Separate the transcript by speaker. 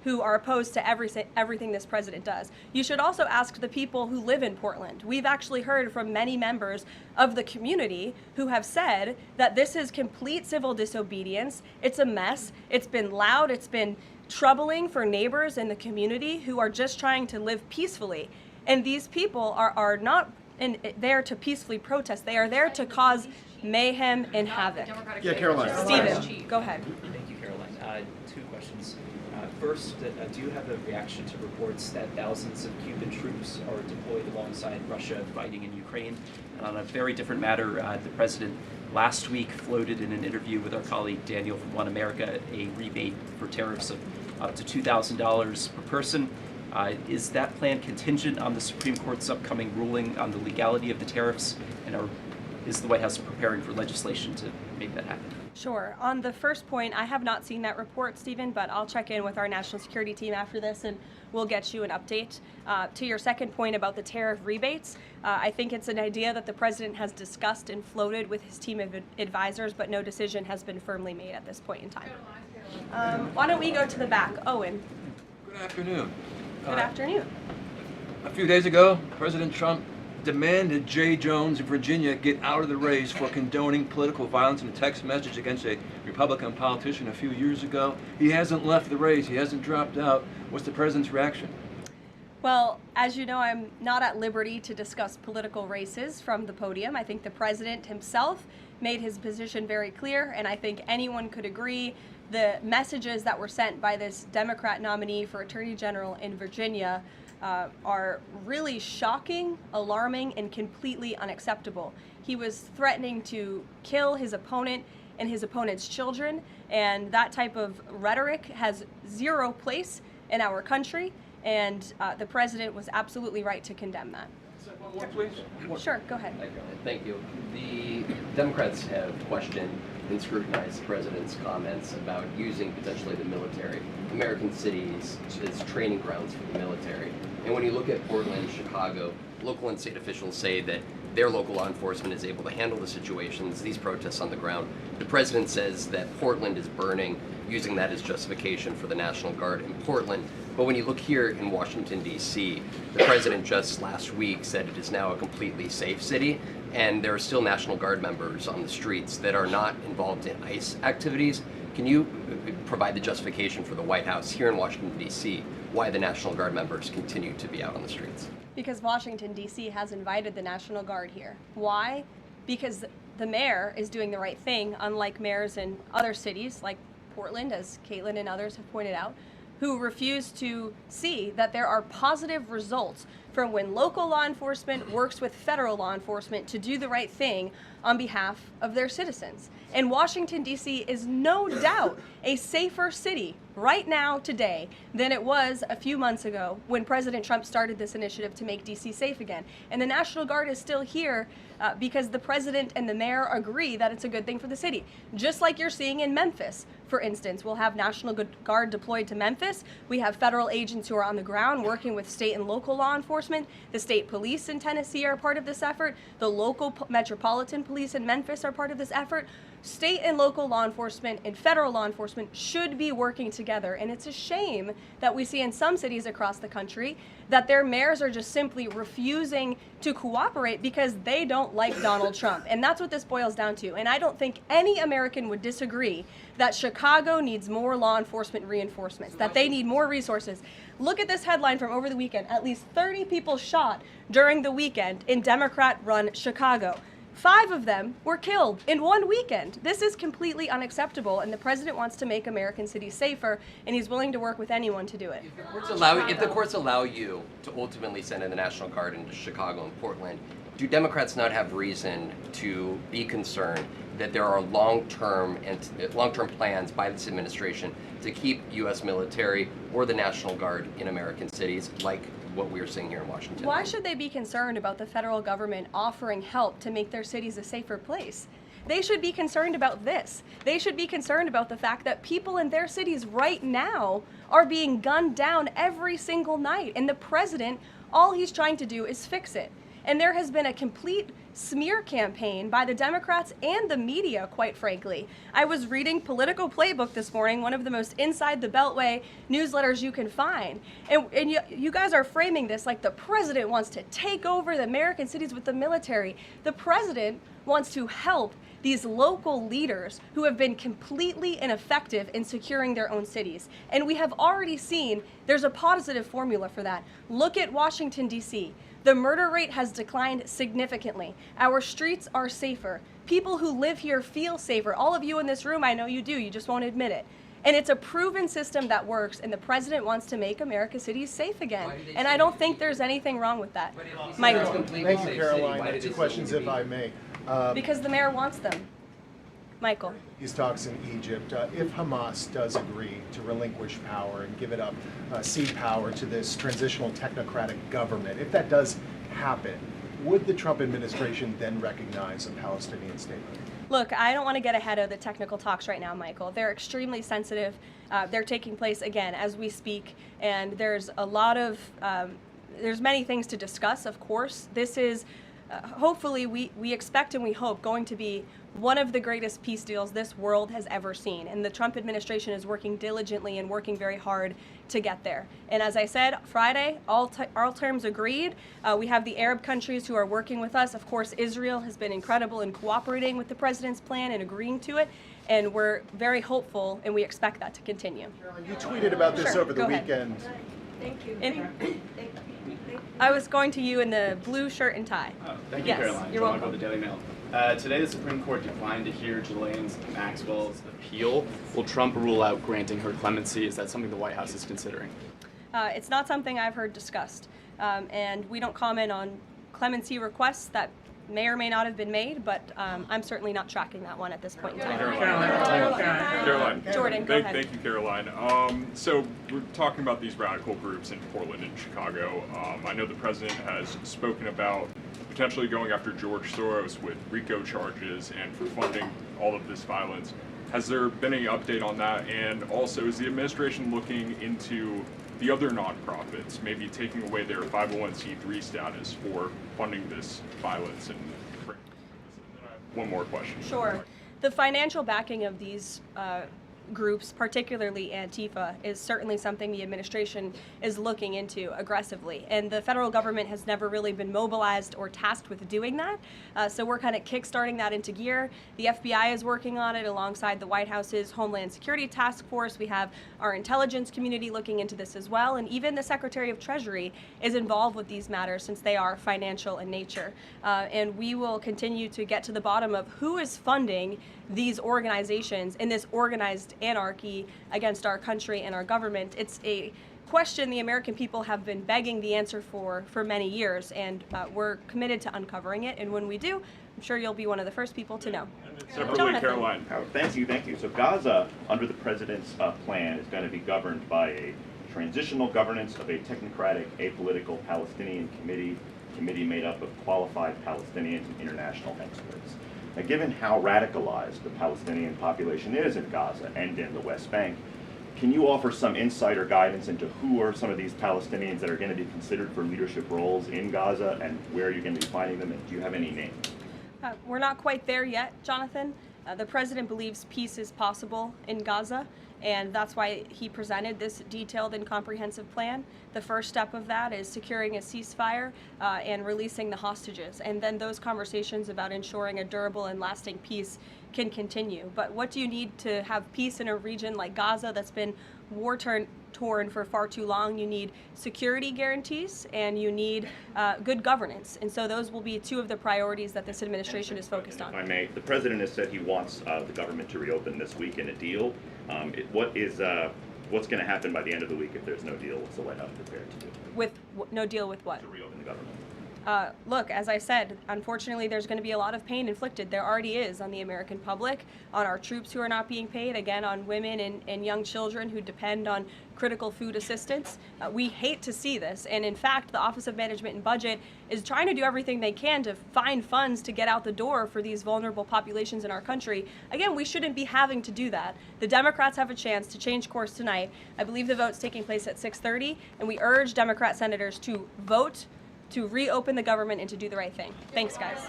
Speaker 1: who are opposed to everything this president does. You should also ask the people who live in Portland. We've actually heard from many members of the community who have said that this is complete civil disobedience. It's a mess. It's been loud. It's been troubling for neighbors in the community who are just trying to live peacefully. And these people are not there to peacefully protest. They are there to cause mayhem and havoc.
Speaker 2: Yeah, Caroline.
Speaker 1: Stephen, go ahead.
Speaker 3: Thank you, Caroline. Two questions. First, do you have a reaction to reports that thousands of Cuban troops are deployed alongside Russia fighting in Ukraine? And on a very different matter, the president last week floated in an interview with our colleague Daniel from One America a rebate for tariffs of up to $2,000 per person. Is that plan contingent on the Supreme Court's upcoming ruling on the legality of the tariffs, and is the White House preparing for legislation to make that happen?
Speaker 1: Sure. On the first point, I have not seen that report, Stephen, but I'll check in with our national security team after this and we'll get you an update. To your second point about the tariff rebates, I think it's an idea that the president has discussed and floated with his team of advisors, but no decision has been firmly made at this point in time. Why don't we go to the back? Owen.
Speaker 4: Good afternoon.
Speaker 1: Good afternoon.
Speaker 4: A few days ago, President Trump demanded Jay Jones of Virginia get out of the race for condoning political violence in a text message against a Republican politician a few years ago. He hasn't left the race. He hasn't dropped out. What's the president's reaction?
Speaker 1: Well, as you know, I'm not at liberty to discuss political races from the podium. I think the president himself made his position very clear, and I think anyone could agree the messages that were sent by this Democrat nominee for Attorney General in Virginia are really shocking, alarming, and completely unacceptable. He was threatening to kill his opponent and his opponent's children, and that type of rhetoric has zero place in our country, and the president was absolutely right to condemn that.
Speaker 4: One more, please.
Speaker 1: Sure, go ahead.
Speaker 5: Thank you. The Democrats have questioned and scrutinized the president's comments about using potentially the military, American cities, as training grounds for the military. And when you look at Portland, Chicago, local and state officials say that their local law enforcement is able to handle the situations, these protests on the ground. The president says that Portland is burning, using that as justification for the National Guard in Portland. But when you look here in Washington, D.C., the president just last week said it is now a completely safe city, and there are still National Guard members on the streets that are not involved in ICE activities. Can you provide the justification for the White House here in Washington, D.C., why the National Guard members continue to be out on the streets?
Speaker 1: Because Washington, D.C. has invited the National Guard here. Why? Because the mayor is doing the right thing, unlike mayors in other cities like Portland, as Caitlin and others have pointed out, who refuse to see that there are positive results from when local law enforcement works with federal law enforcement to do the right thing on behalf of their citizens. And Washington, D.C. is no doubt a safer city right now, today, than it was a few months ago when President Trump started this initiative to make D.C. safe again. And the National Guard is still here because the president and the mayor agree that it's a good thing for the city. Just like you're seeing in Memphis, for instance. We'll have National Guard deployed to Memphis. We have federal agents who are on the ground working with state and local law enforcement. The state police in Tennessee are part of this effort. The local metropolitan police in Memphis are part of this effort. State and local law enforcement and federal law enforcement should be working together. And it's a shame that we see in some cities across the country that their mayors are just simply refusing to cooperate because they don't like Donald Trump. And that's what this boils down to. And I don't think any American would disagree that Chicago needs more law enforcement reinforcements, that they need more resources. Look at this headline from over the weekend. At least 30 people shot during the weekend in Democrat-run Chicago. 5 of them were killed in one weekend. This is completely unacceptable, and the president wants to make American cities safer, and he's willing to work with anyone to do it.
Speaker 5: If the courts allow you to ultimately send in the National Guard into Chicago and Portland, do Democrats not have reason to be concerned that there are long-term plans by this administration to keep U.S. military or the National Guard in American cities, like what we are seeing here in Washington?
Speaker 1: Why should they be concerned about the federal government offering help to make their cities a safer place? They should be concerned about this. They should be concerned about the fact that people in their cities right now are being gunned down every single night. And the president, all he's trying to do is fix it. And there has been a complete smear campaign by the Democrats and the media, quite frankly. I was reading Political Playbook this morning, one of the most inside the Beltway newsletters you can find. And you guys are framing this like the president wants to take over the American cities with the military. The president wants to help these local leaders who have been completely ineffective in securing their own cities. And we have already seen there's a positive formula for that. Look at Washington, D.C. The murder rate has declined significantly. Our streets are safer. People who live here feel safer. All of you in this room, I know you do, you just won't admit it. And it's a proven system that works, and the president wants to make America's cities safe again. And I don't think there's anything wrong with that. Michael.
Speaker 2: Thank you, Caroline. Two questions, if I may.
Speaker 1: Because the mayor wants them. Michael.
Speaker 2: These talks in Egypt, if Hamas does agree to relinquish power and give it up, cede power to this transitional technocratic government, if that does happen, would the Trump administration then recognize a Palestinian state?
Speaker 1: Look, I don't want to get ahead of the technical talks right now, Michael. They're extremely sensitive. They're taking place, again, as we speak, and there's a lot of, there's many things to discuss, of course. This is hopefully, we expect and we hope going to be one of the greatest peace deals this world has ever seen. And the Trump administration is working diligently and working very hard to get there. And as I said, Friday, all terms agreed. We have the Arab countries who are working with us. Of course, Israel has been incredible in cooperating with the president's plan and agreeing to it. And we're very hopeful, and we expect that to continue.
Speaker 2: Caroline, you tweeted about this over the weekend.
Speaker 1: Thank you. I was going to you in the blue shirt and tie.
Speaker 6: Oh, thank you,
Speaker 1: Yes,
Speaker 6: Caroline.
Speaker 1: you're welcome.
Speaker 6: From the Daily Mail. Today, the Supreme Court declined to hear Ghislaine Maxwell's appeal. Will Trump rule out granting her clemency? Is that something the White House is considering?
Speaker 1: It's not something I've heard discussed. And we don't comment on clemency requests that may or may not have been made, but I'm certainly not tracking that one at this point in time.
Speaker 7: Caroline.
Speaker 1: Jordan, go ahead.
Speaker 7: Thank you, Caroline. So we're talking about these radical groups in Portland and Chicago. I know the president has spoken about potentially going after George Soros with RICO charges and for funding all of this violence. Has there been any update on that? And also, is the administration looking into the other nonprofits, maybe taking away their 501c3 status for funding this violence? And then I have one more question.
Speaker 1: Sure. The financial backing of these groups, particularly Antifa, is certainly something the administration is looking into aggressively. And the federal government has never really been mobilized or tasked with doing that. So we're kind of kickstarting that into gear. The FBI is working on it alongside the White House's Homeland Security Task Force. We have our intelligence community looking into this as well. And even the Secretary of Treasury is involved with these matters since they are financial in nature. And we will continue to get to the bottom of who is funding these organizations in this organized anarchy against our country and our government. It's a question the American people have been begging the answer for many years, and we're committed to uncovering it. And when we do, I'm sure you'll be one of the first people to know.
Speaker 7: Separately,
Speaker 1: Jonathan.
Speaker 7: Caroline.
Speaker 8: Thank you. So Gaza, under the president's plan, is going to be governed by a transitional governance of a technocratic, apolitical Palestinian committee made up of qualified Palestinians and international experts. Now, given how radicalized the Palestinian population is in Gaza and in the West Bank, can you offer some insight or guidance into who are some of these Palestinians that are going to be considered for leadership roles in Gaza, and where you're going to be finding them, and do you have any names?
Speaker 1: We're not quite there yet, Jonathan. The president believes peace is possible in Gaza, and that's why he presented this detailed and comprehensive plan. The first step of that is securing a ceasefire and releasing the hostages, and then those conversations about ensuring a durable and lasting peace can continue. But what do you need to have peace in a region like Gaza that's been war-torn for far too long? You need security guarantees, and you need good governance. And so those will be two of the priorities that this administration is focused on.
Speaker 8: If I may, the president has said he wants the government to reopen this week in a deal. What's going to happen by the end of the week if there's no deal? What's the White House prepared to do?
Speaker 1: With no deal with what?
Speaker 8: To reopen the government.
Speaker 1: Look, as I said, unfortunately, there's going to be a lot of pain inflicted. There already is on the American public, on our troops who are not being paid, again, on women and young children who depend on critical food assistance. We hate to see this. And in fact, the Office of Management and Budget is trying to do everything they can to find funds to get out the door for these vulnerable populations in our country. Again, we shouldn't be having to do that. The Democrats have a chance to change course tonight. I believe the vote's taking place at 6:30, and we urge Democrat senators to vote to reopen the government and to do the right thing. Thanks, guys.